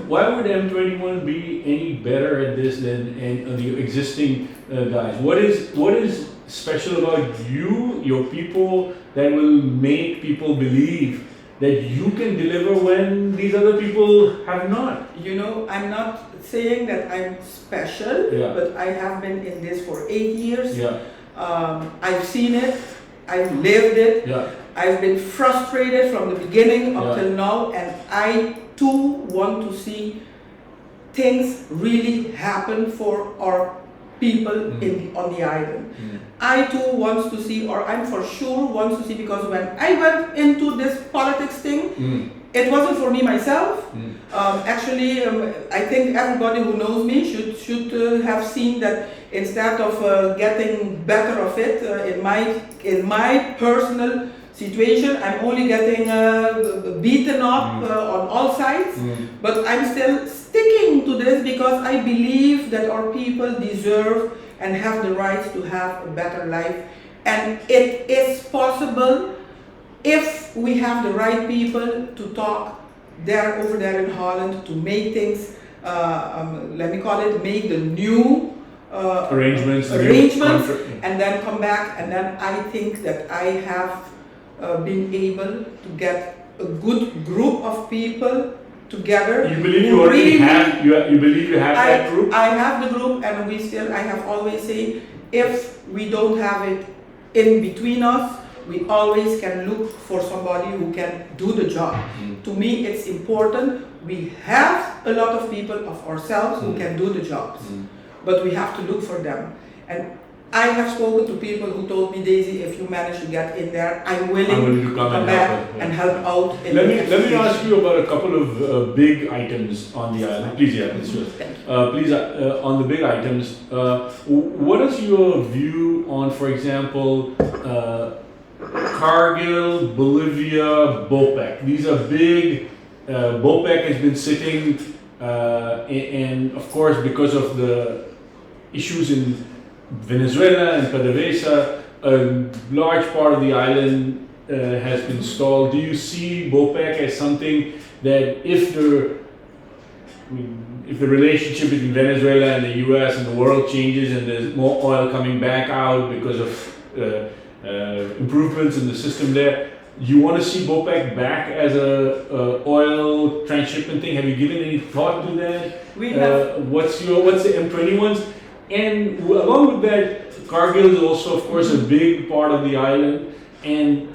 why would M21 be any better at this than the existing guys? What is special about you, your people, that will make people believe that you can deliver when these other people have not? I'm not saying that I'm special, but I have been in this for 8 years. I've seen it, I've lived it. I've been frustrated from the beginning up till now, and I too want to see things really happen for our people on the island. I too want to see, or I'm for sure wants to see, because when I went into this politics thing, it wasn't for me myself. Actually, I think everybody who knows me should have seen that instead of getting better of it, in my personal situation, I'm only getting beaten up on all sides. But I'm still sticking to this because I believe that our people deserve and have the right to have a better life, and it is possible if we have the right people to talk over there in Holland, to make things, let me call it, make the new arrangements, and then come back, and then I think that I have been able to get a good group of people together. You believe you already have? You believe you have that group? I have the group, and I have always said, if we don't have it in between us, we always can look for somebody who can do the job. To me, it's important. We have a lot of people of ourselves who can do the jobs, but we have to look for them. And I have spoken to people who told me, Daisy, if you manage to get in there, I'm willing to come back and help out. Let me ask you about a couple of big items on the island. Please, it's yours. Please, on the big items, what is your view on, for example, Cargill, Bolivia, BOPEC? These are big. BOPEC has been sitting, and of course, because of the issues in Venezuela and PDVSA, a large part of the island has been stalled. Do you see BOPEC as something that if the relationship between Venezuela and the US and the world changes and there's more oil coming back out because of improvements in the system there, you want to see BOPEC back as a oil transshipment thing? Have you given any thought to that? What's the M21's? And along with that, Cargill is also, of course, a big part of the island, and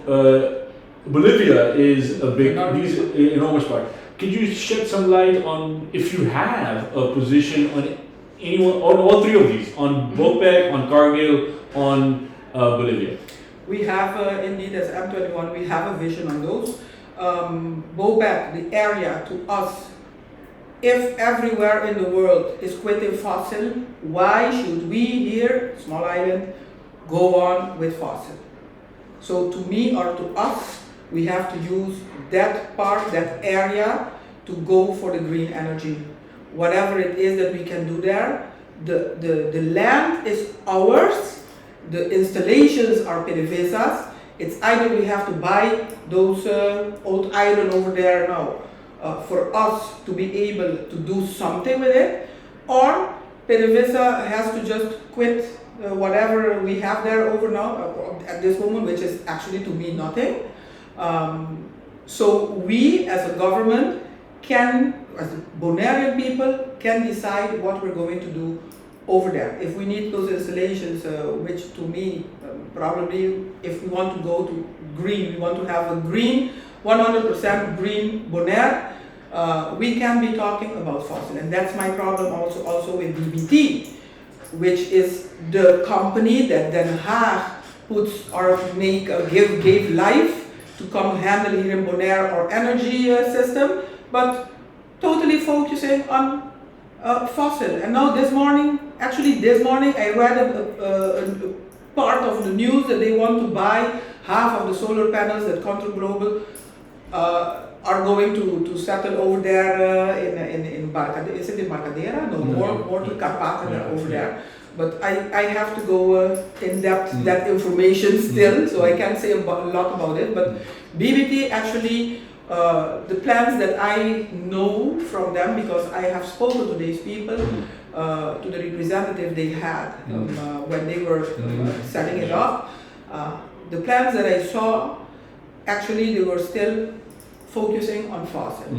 Bolivia is a big, enormous part. Could you shed some light on if you have a position on all three of these, on BOPEC, on Cargill, on Bolivia? We have indeed, as M21, we have a vision on those. BOPEC, the area to us, if everywhere in the world is quitting fossil, why should we here, small island, go on with fossil? So to me or to us, we have to use that part, that area, to go for the green energy. Whatever it is that we can do there, the land is ours, the installations are PDVSA's. It's either we have to buy those old iron over there now, for us to be able to do something with it, or PDVSA has to just quit whatever we have there over now at this moment, which is actually to me nothing. So we as a government can, as Bonairean people, can decide what we're going to do over there. If we need those installations, which to me, probably if we want to go to green, we want to have a green, 100% green Bonaire, we can be talking about fossil. And that's my problem also with BBT, which is the company that Den Haag puts or gave life to come handle here in Bonaire our energy system, but totally focusing on fossil. And now this morning I read a part of the news that they want to buy half of the solar panels that Control Global are going to settle over there in Barcadera. Is it in Barcadera? No, more to Carpathia over there. But I have to go in depth that information still, so I can't say a lot about it. But BBT actually The plans that I know from them, because I have spoken to these people, to the representative they had when they were setting it up, the plans that I saw, actually they were still focusing on fossil.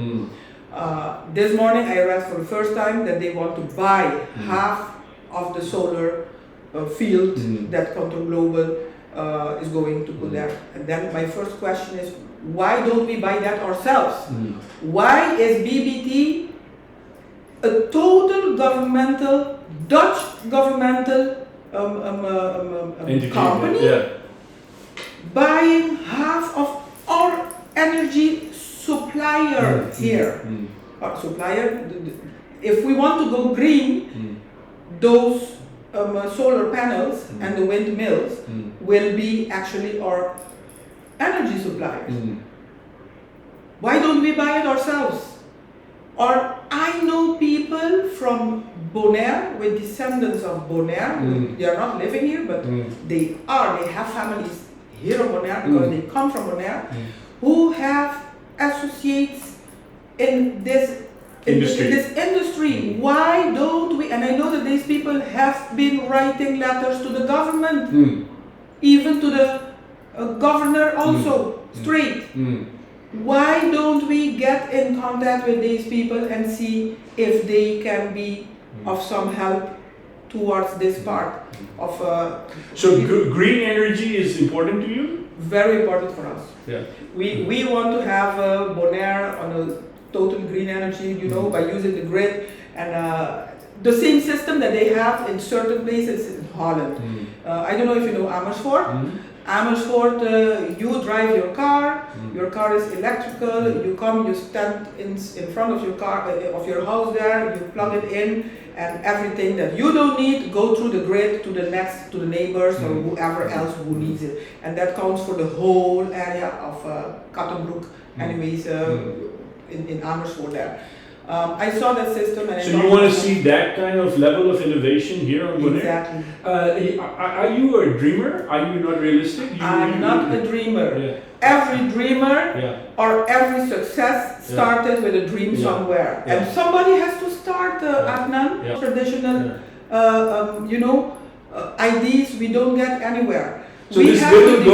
This morning I read for the first time that they want to buy half of the solar field that Contour Global is going to put there. And then my first question is, why don't we buy that ourselves? Why is BBT a total governmental, Dutch governmental company buying half of our energy supplier here? Our supplier, if we want to go green, those solar panels and the windmills will be actually our energy suppliers. Why don't we buy it ourselves? Or I know people from Bonaire, with descendants of Bonaire. They are not living here, but they have families here in Bonaire because they come from Bonaire, who have associates in this industry. Why don't we? And I know that these people have been writing letters to the government, even to the governor also, straight. Why don't we get in contact with these people and see if they can be of some help towards this part of So green energy is important to you? Very important for us. Yeah. We want to have Bonaire on a total green energy, by using the grid and the same system that they have in certain places in Holland. I don't know if you know Amersfoort. Amersfoort, you drive your car is electrical, you come, you stand in front of your car, of your house there, you plug it in, and everything that you don't need go through the grid to the neighbors or whoever else who needs it. And that counts for the whole area of Kattenbroek, anyways, in Amersfoort there. I saw that system and so you want to see that kind of level of innovation here on Bonaire? Exactly. Are you a dreamer? Are you not realistic? I'm not a dreamer. Every dreamer or every success started with a dream somewhere. And somebody has to start, Adnan. Traditional, ideas we don't get anywhere. So this little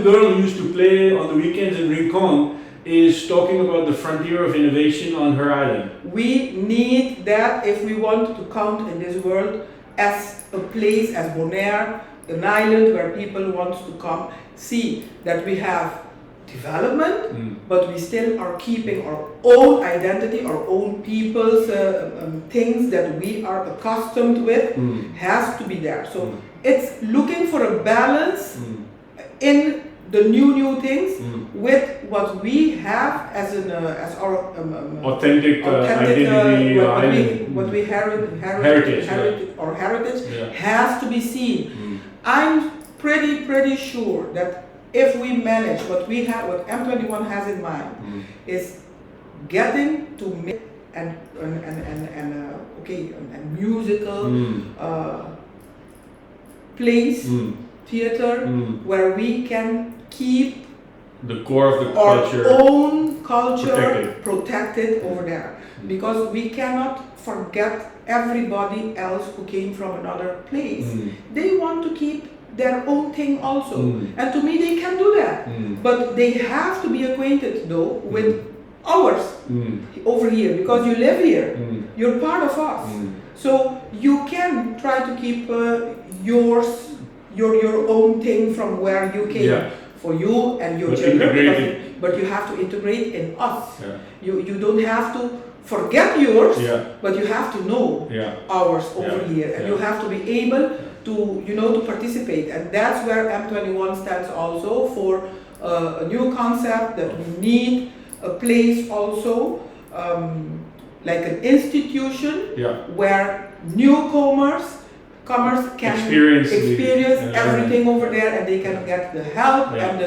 girl who used to play on the weekends in Rincon is talking about the frontier of innovation on her island. We need that if we want to count in this world as a place, as Bonaire, an island where people want to come, see that we have development, but we still are keeping our own identity, our own people's things that we are accustomed with, has to be there. So it's looking for a balance in the new things with what we have as our authentic identity, what we heritage has to be seen. I'm pretty sure that if we manage what M21 has in mind, is getting to make and musical place, theater, where we can keep the core of the culture, our own culture protected over there, because we cannot forget everybody else who came from another place. They want to keep their own thing also, and to me they can do that, but they have to be acquainted though with ours over here, because you live here, you're part of us, so you can try to keep your own thing from where you came, for you and your children, but you have to integrate in us. You don't have to forget yours, but you have to know ours over here, and you have to be able to to participate, and that's where M21 stands also for a new concept, that we need a place also, like an institution where newcomers can experience everything over there, and they can get the help and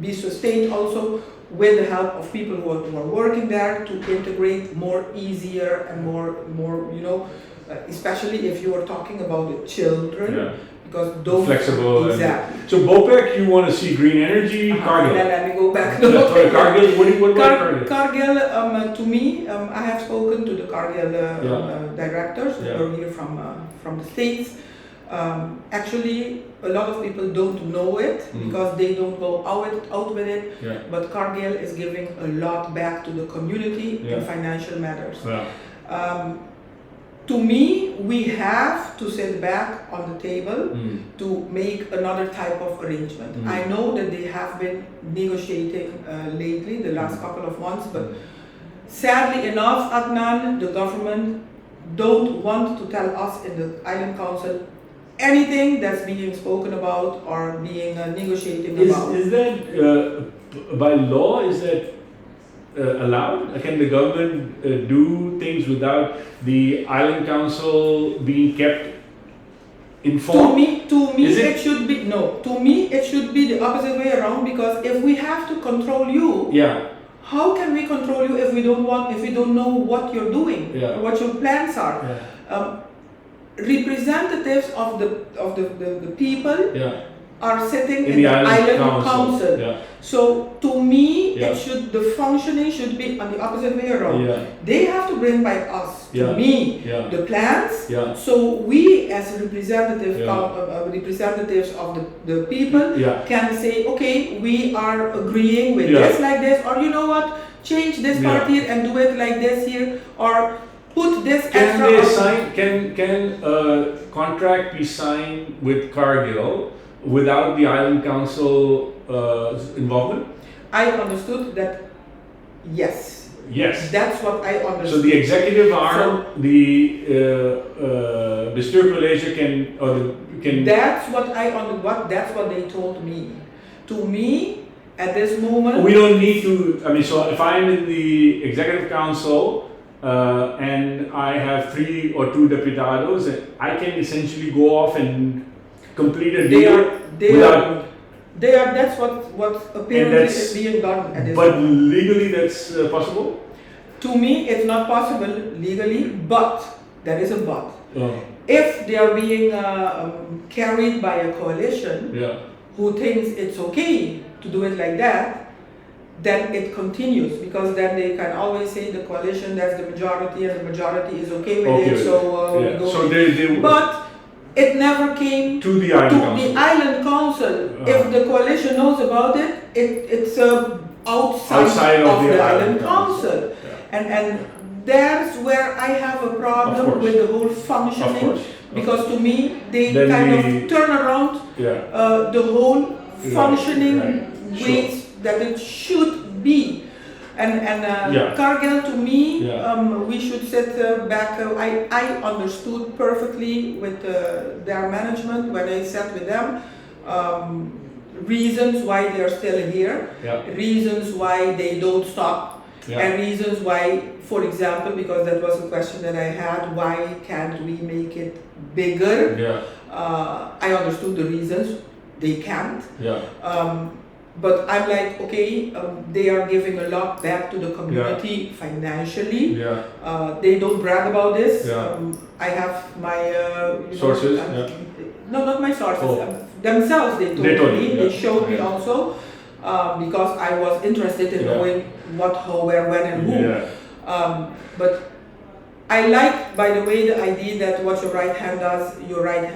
be sustained also with the help of people who are working there, to integrate more easier and more especially if you are talking about the children because those flexible. Exactly. So BOPEC, you want to see green energy, Cargill. Then let me go back. Cargill, what about Cargill? Cargill, to me, I have spoken to the Cargill directors who are here from the States. Actually, a lot of people don't know it because they don't go out with it. Yeah. But Cargill is giving a lot back to the community in financial matters. Yeah. To me, we have to sit back on the table to make another type of arrangement. I know that they have been negotiating lately, the last couple of months, but sadly enough, Adnan, the government don't want to tell us in the Island Council anything that's being spoken about or being negotiated about. Is that by law? Is that allowed? Can the government do things without the Island Council being kept informed? To me, it should be no. To me, it should be the opposite way around. Because if we have to control you, how can we control you if we don't know what you're doing or what your plans are? Representatives of the people are sitting in the Island Council. So to me, the functioning should be on the opposite way around. They have to bring by us, to me, the plans. So we as representatives of the people can say, okay, we are agreeing with this like this, or you know what, change this part here and do it like this here, or put this extra. Can a contract be signed with Cargill without the Island Council involvement? I understood that. Yes. That's what I understood. So the executive arm, the Bestuur College can. That's what that's what they told me. To me, at this moment, we don't need to. I mean, so if I'm in the executive council. And I have 3 or 2 deputados, I can essentially go off and complete a deal without. That's what apparently is being done at this But moment. legally, that's possible? To me, it's not possible legally, but there is a but. If they are being carried by a coalition who thinks it's okay to do it like that, then it continues, because then they can always say the coalition, that's the majority, and the majority is okay with it, so we go. So but it never came to the Island Council. If the coalition knows about it, it's outside of the Island Council. And that's where I have a problem with the whole functioning, because to me, they of turn around the whole functioning ways that it should be. And Cargill, to me, we should sit back. I understood perfectly with their management when I sat with them, reasons why they are still here, reasons why they don't stop, and reasons why, for example, because that was a question that I had, why can't we make it bigger? I understood the reasons, they can't. But I'm like, okay, they are giving a lot back to the community financially. They don't brag about this. I have my sources. No, not my sources. Themselves, they told me. They showed me also, because I was interested in knowing what, how, where, when, and who. But I like, by the way, the idea that what your right hand does, your left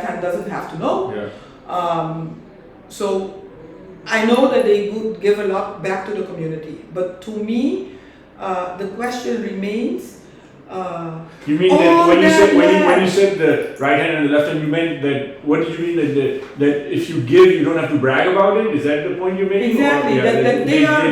hand doesn't have to know. So I know that they would give a lot back to the community, but to me, the question remains. You mean that when you said the right hand and the left hand, you meant that? What did you mean that if you give, you don't have to brag about it? Is that the point you're making? Exactly.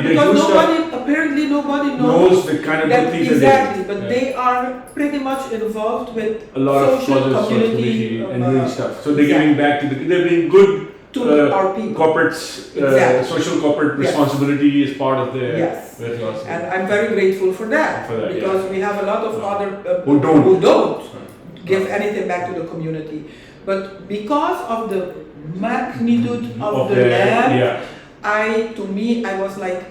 Because apparently nobody knows the kind of good things exactly. But they are pretty much involved with a lot of community and doing stuff. So they're giving back to they're being good. To our people. Corporate, social corporate responsibility is part of their philosophy. And I'm very grateful for that, because we have a lot of other who don't give anything back to the community. But because of the magnitude of the land, to me, I was like,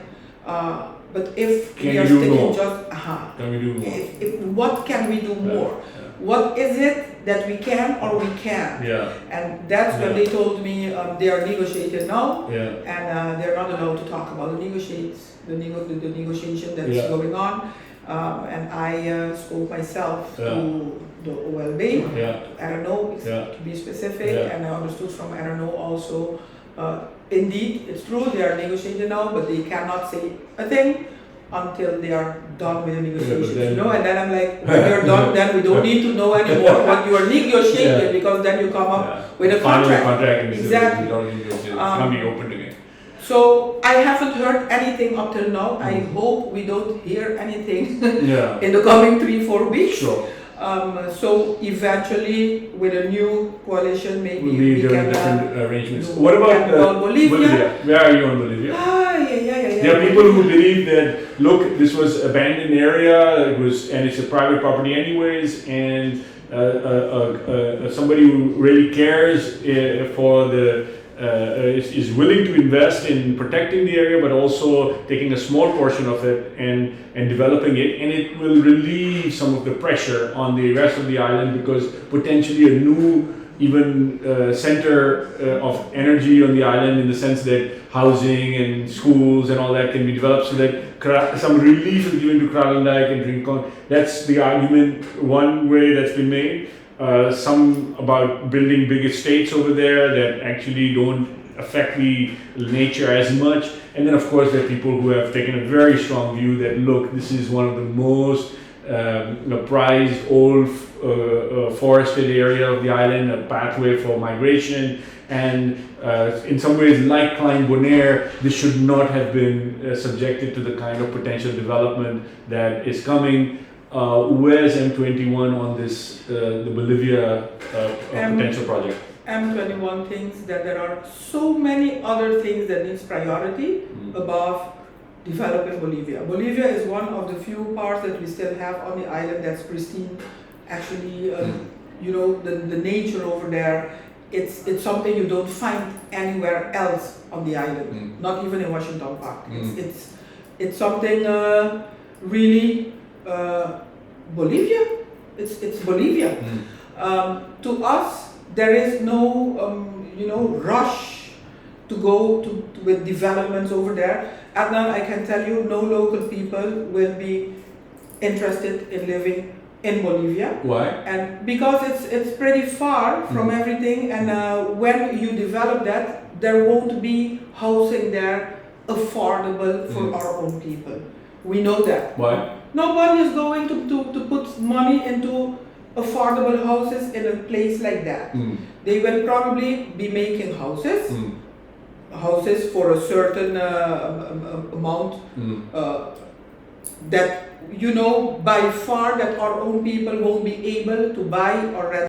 but if we are sticking just, can we do more? What can we do more? what is it that we can or we can't? And that's when they told me they are negotiating now, and they're not allowed to talk about the negotiation that's going on. And I spoke myself to the OLB, RNO to be specific, and I understood from RNO also, indeed, it's true, they are negotiating now, but they cannot say a thing until they are done with the negotiations, you know, and then I'm like, when you're done, then we don't need to know anymore what you are negotiating, because then you come up with a contract. Exactly. You don't negotiate. It's going to be opened again. So I haven't heard anything up till now. I hope we don't hear anything in the coming 3-4 weeks. Sure. So eventually, with a new coalition, maybe we can different arrangements. What about Bolivia? Where are you on Bolivia? Yeah. There are people who believe that, look, this was abandoned area, and it's a private property anyways, and somebody who really cares for the is willing to invest in protecting the area, but also taking a small portion of it and developing it, and it will relieve some of the pressure on the rest of the island, because potentially a new center of energy on the island, in the sense that housing and schools and all that can be developed, so that some relief is given to Kralendijk and Rincon. That's the argument, one way that's been made. Some about building big estates over there that actually don't affect the nature as much. And then of course there are people who have taken a very strong view that, look, this is one of the most prized old forested area of the island, a pathway for migration, and in some ways, like Klein Bonaire, this should not have been subjected to the kind of potential development that is coming. Where's M21 on this, the Bolivia potential project? M21 thinks that there are so many other things that needs priority above developing Bolivia. Bolivia is one of the few parts that we still have on the island that's pristine. Actually, you know, the nature over there, it's something you don't find anywhere else on the island, not even in Washington Park. It's something really Bolivia. It's Bolivia. To us, there is no rush to go with developments over there. Adnan, I can tell you, no local people will be interested in living in Bolivia. Why? And because it's pretty far from everything, and when you develop that, there won't be housing there affordable for our own people. We know that. Why? Nobody is going to put money into affordable houses in a place like that. They will probably be making houses for a certain amount that, you know, by far that our own people won't be able to buy or rent.